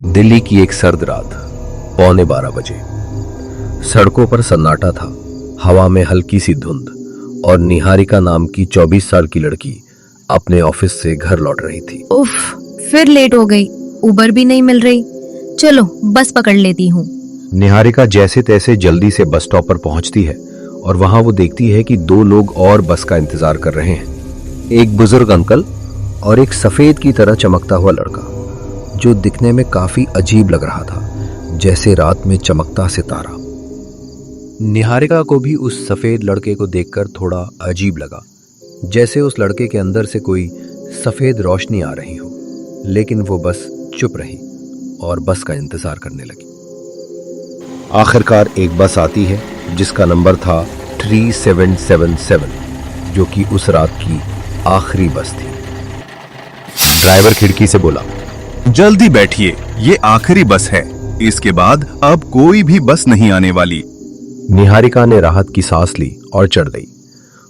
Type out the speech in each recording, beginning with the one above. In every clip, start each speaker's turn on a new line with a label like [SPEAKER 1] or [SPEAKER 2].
[SPEAKER 1] दिल्ली की एक सर्द रात, 11:15 सड़कों पर सन्नाटा था। हवा में हल्की सी धुंध और निहारिका नाम की 24 साल की लड़की अपने ऑफिस से घर लौट रही थी।
[SPEAKER 2] उफ, फिर लेट हो गई। उबर भी नहीं मिल रही। चलो बस पकड़ लेती हूँ।
[SPEAKER 1] निहारिका जैसे तैसे जल्दी से बस स्टॉप पर पहुंचती है और वहां वो देखती है कि दो लोग और बस का इंतजार कर रहे हैं। एक बुजुर्ग अंकल और एक सफेद की तरह चमकता हुआ लड़का, जो दिखने में काफी अजीब लग रहा था, जैसे रात में चमकता सितारा। निहारिका को भी उस सफेद लड़के को देखकर थोड़ा अजीब लगा, जैसे उस लड़के के अंदर से कोई सफेद रोशनी आ रही हो। लेकिन वो बस चुप रही और बस का इंतजार करने लगी। आखिरकार एक बस आती है जिसका नंबर था 3777, जो कि उस रात की आखिरी बस थी। ड्राइवर खिड़की से बोला,
[SPEAKER 3] जल्दी बैठिए, ये आखिरी बस है। इसके बाद अब कोई भी बस नहीं आने वाली।
[SPEAKER 1] निहारिका ने राहत की सांस ली और चढ़ गई।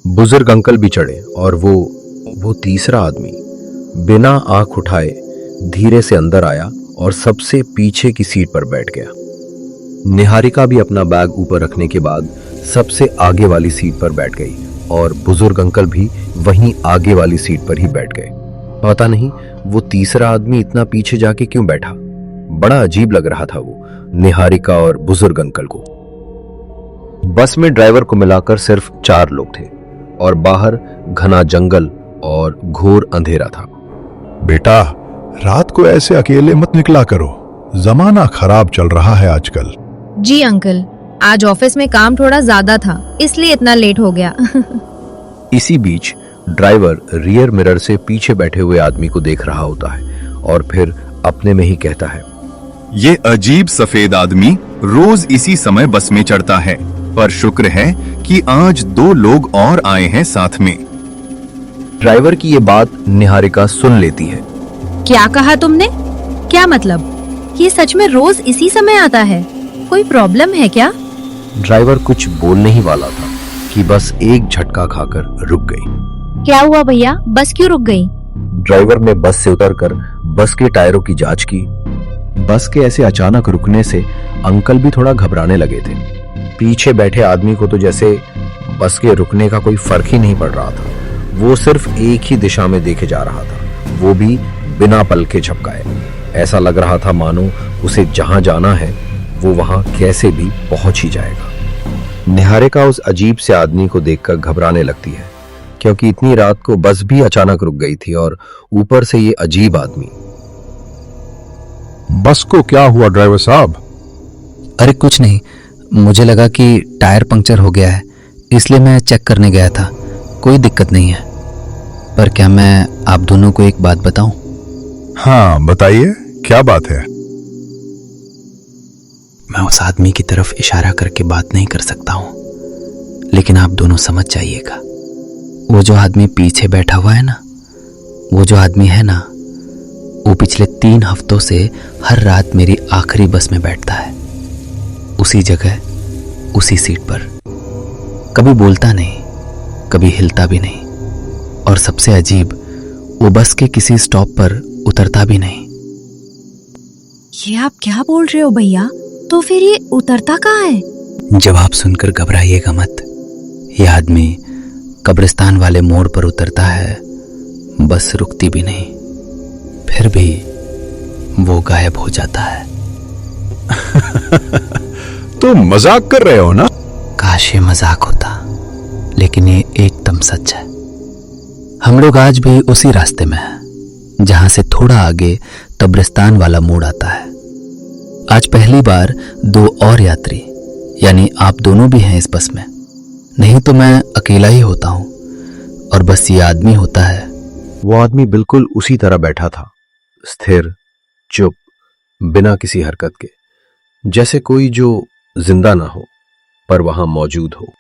[SPEAKER 1] बुजुर्ग अंकल भी चढ़े और वो तीसरा आदमी बिना आंख उठाए धीरे से अंदर आया और सबसे पीछे की सीट पर बैठ गया। निहारिका भी अपना बैग ऊपर रखने के बाद सबसे आगे वाली सीट पर बैठ गई और बुजुर्ग अंकल भी वहीं आगे वाली सीट पर ही बैठ गए। पता नहीं वो तीसरा आदमी इतना पीछे जाके क्यों बैठा। बड़ा अजीब लग रहा था वो निहारिका और बुजुर्ग अंकल को। बस में ड्राइवर को मिलाकर सिर्फ 4 लोग थे और बाहर घना जंगल और घोर अंधेरा था।
[SPEAKER 4] बेटा, रात को ऐसे अकेले मत निकला करो, जमाना खराब चल रहा है आजकल।
[SPEAKER 2] जी अंकल, आज ऑफिस में काम थोड़ा ज्यादा था, इसलिए इतना लेट हो गया।
[SPEAKER 1] इसी बीच ड्राइवर रियर मिरर से पीछे बैठे हुए आदमी को देख रहा होता है और फिर अपने में ही कहता है,
[SPEAKER 3] ये अजीब सफेद आदमी रोज इसी समय बस में चढ़ता है, पर शुक्र है कि आज 2 लोग और आए हैं साथ में।
[SPEAKER 1] ड्राइवर की ये बात निहारिका सुन लेती है।
[SPEAKER 2] क्या कहा तुमने? क्या मतलब? ये सच में रोज इसी समय आता है? कोई प्रॉब्लम है क्या?
[SPEAKER 1] ड्राइवर कुछ बोलने ही वाला था कि बस एक झटका खाकर रुक गई।
[SPEAKER 2] क्या हुआ भैया, बस क्यों रुक गई?
[SPEAKER 1] ड्राइवर ने बस से उतरकर बस के टायरों की जांच की। बस के ऐसे अचानक रुकने से अंकल भी थोड़ा घबराने लगे थे। पीछे बैठे आदमी को तो जैसे बस के रुकने का कोई फर्क ही नहीं पड़ रहा था। वो सिर्फ एक ही दिशा में देखे जा रहा था, वो भी बिना पलके झपकाए। ऐसा लग रहा था मानो उसे जहां जाना है वो वहां कैसे भी पहुंच ही जाएगा। निहारिका उस अजीब से आदमी को देखकर घबराने लगती है, क्योंकि इतनी रात को बस भी अचानक रुक गई थी और ऊपर से ये अजीब आदमी।
[SPEAKER 4] बस को क्या हुआ ड्राइवर साहब?
[SPEAKER 5] अरे कुछ नहीं, मुझे लगा कि टायर पंक्चर हो गया है, इसलिए मैं चेक करने गया था। कोई दिक्कत नहीं है। पर क्या मैं आप दोनों को एक बात बताऊं?
[SPEAKER 4] हाँ बताइए, क्या बात है?
[SPEAKER 5] मैं उस आदमी की तरफ इशारा करके बात नहीं कर सकता हूं, लेकिन आप दोनों समझ जाइएगा। वो जो आदमी पीछे बैठा हुआ है ना, वो जो आदमी है ना, वो पिछले 3 हफ्तों से हर रात मेरी आखिरी बस में बैठता है, उसी जगह, उसी सीट पर। कभी बोलता नहीं, कभी हिलता भी नहीं, और सबसे अजीब, वो बस के किसी स्टॉप पर उतरता भी नहीं।
[SPEAKER 2] ये आप क्या बोल रहे हो भैया? तो फिर ये उतरता कहाँ है?
[SPEAKER 5] जवाब सुनकर घबराइएगा मत। ये आदमी कब्रिस्तान वाले मोड़ पर उतरता है, बस रुकती भी नहीं, फिर भी वो गायब हो जाता है।
[SPEAKER 4] तो मजाक कर रहे हो ना?
[SPEAKER 5] काश ये मजाक होता, लेकिन ये एकदम सच है। हम लोग आज भी उसी रास्ते में हैं, जहां से थोड़ा आगे कब्रिस्तान वाला मोड़ आता है। आज पहली बार 2 और यात्री, यानी आप दोनों भी हैं इस बस में। नहीं तो मैं अकेला ही होता हूं, और बस ये आदमी होता है।
[SPEAKER 1] वो आदमी बिल्कुल उसी तरह बैठा था, स्थिर, चुप, बिना किसी हरकत के, जैसे कोई जो जिंदा ना हो पर वहां मौजूद हो।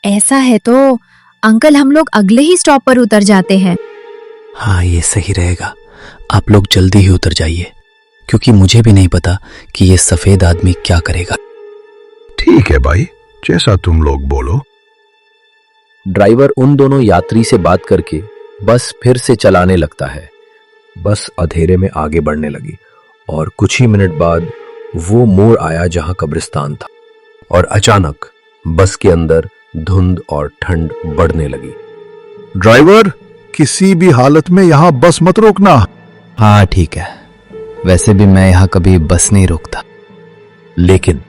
[SPEAKER 2] ऐसा है तो अंकल, हम लोग अगले ही स्टॉप पर उतर जाते हैं।
[SPEAKER 5] हाँ, ये सही रहेगा। आप लोग जल्दी ही उतर जाइए, क्योंकि मुझे भी नहीं पता कि ये सफेद आदमी क्या करेगा।
[SPEAKER 4] ठीक है भाई, जैसा तुम लोग बोलो।
[SPEAKER 1] ड्राइवर उन दोनों यात्री से बात करके बस फिर से चलाने लगता है। बस अंधेरे में आगे बढ़ने लगी और कुछ ही मिनट बाद वो मोड़ आया जहां कब्रिस्तान था और अचानक बस के अंदर धुंध और ठंड बढ़ने लगी।
[SPEAKER 4] ड्राइवर, किसी भी हालत में यहां बस मत रोकना।
[SPEAKER 5] हाँ ठीक है, वैसे भी मैं यहाँ कभी बस नहीं रोकता।
[SPEAKER 1] लेकिन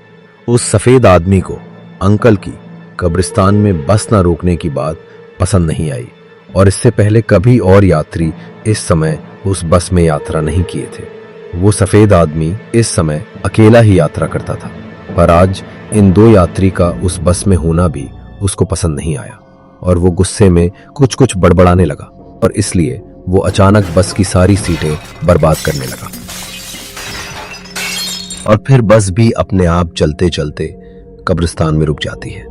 [SPEAKER 1] उस सफेद आदमी को अंकल की कब्रिस्तान में बस न रोकने की बात पसंद नहीं आई और इससे पहले कभी और यात्री इस समय उस बस में यात्रा नहीं किए थे। वो सफेद आदमी इस समय अकेला ही यात्रा करता था, पर आज इन दो यात्री का उस बस में होना भी उसको पसंद नहीं आया और वो गुस्से में कुछ कुछ बड़बड़ाने लगा और इसलिए वो अचानक बस की सारी सीटें बर्बाद करने लगा और फिर बस भी अपने आप चलते चलते कब्रिस्तान में रुक जाती है।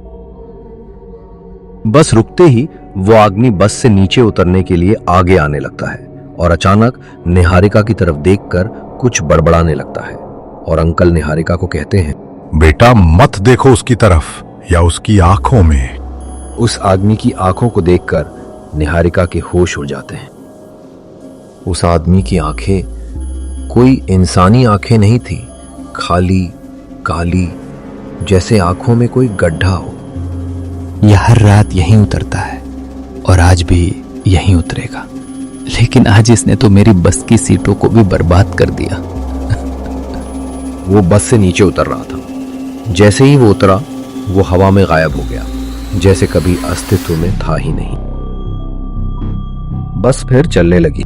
[SPEAKER 1] बस रुकते ही वो आदमी बस से नीचे उतरने के लिए आगे आने लगता है और अचानक निहारिका की तरफ देखकर कुछ बड़बड़ाने लगता है और अंकल निहारिका को कहते हैं,
[SPEAKER 4] बेटा मत देखो उसकी तरफ या उसकी आंखों में।
[SPEAKER 1] उस आदमी की आंखों को देखकर निहारिका के होश उड़ जाते हैं। उस आदमी की आंखें कोई इंसानी आंखें नहीं थी, खाली काली, जैसे आंखों में कोई गड्ढा हो।
[SPEAKER 5] यह हर रात यहीं उतरता है और आज भी यहीं उतरेगा, लेकिन आज इसने तो मेरी बस की सीटों को भी बर्बाद कर दिया।
[SPEAKER 1] वो बस से नीचे उतर रहा था। जैसे ही वो उतरा वो हवा में गायब हो गया, जैसे कभी अस्तित्व में था ही नहीं। बस फिर चलने लगी।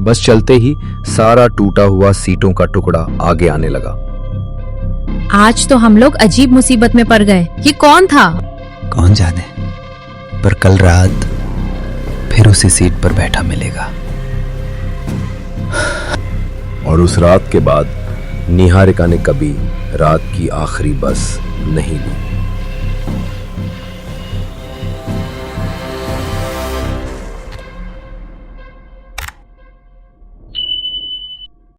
[SPEAKER 1] बस चलते ही सारा टूटा हुआ सीटों का टुकड़ा आगे आने लगा।
[SPEAKER 2] आज तो हम लोग अजीब मुसीबत में पड़ गए। ये कौन था?
[SPEAKER 5] कौन जाने, पर कल रात फिर उसी सीट पर बैठा मिलेगा।
[SPEAKER 1] और उस रात के बाद निहारिका ने कभी रात की आखिरी बस नहीं ली।